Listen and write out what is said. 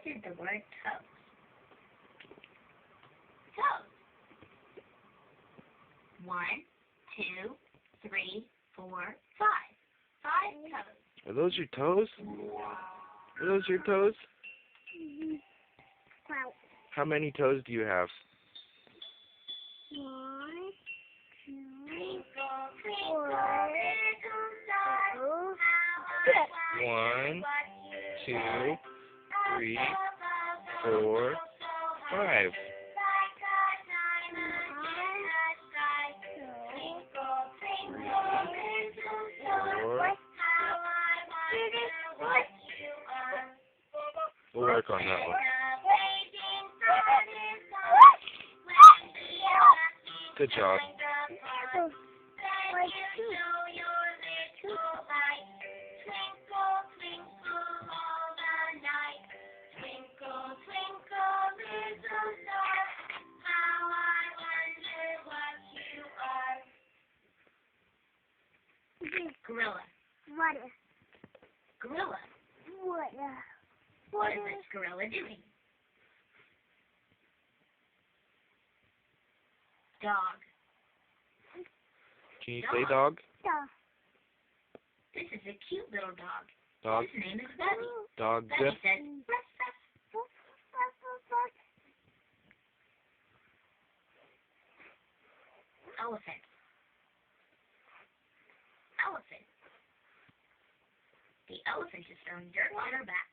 is the word toes? Toes. 1, 2, 3, 4, 5. 5 toes. Are those your toes? Are those your toes? Wow. How many toes do you have? 1, 2, Twinkle, 4, twinkle, little star, 1, 2, 3, 4, 5. We'll work on that one. Good job. Gorilla. What? Gorilla. What? What is this gorilla doing? Dog. Can you say dog? This is a cute little dog. Dog. His name is Bubby. Dog. Bubby says, ruff, ruff. Elephant. Elephant. The elephant is throwing dirt on her back.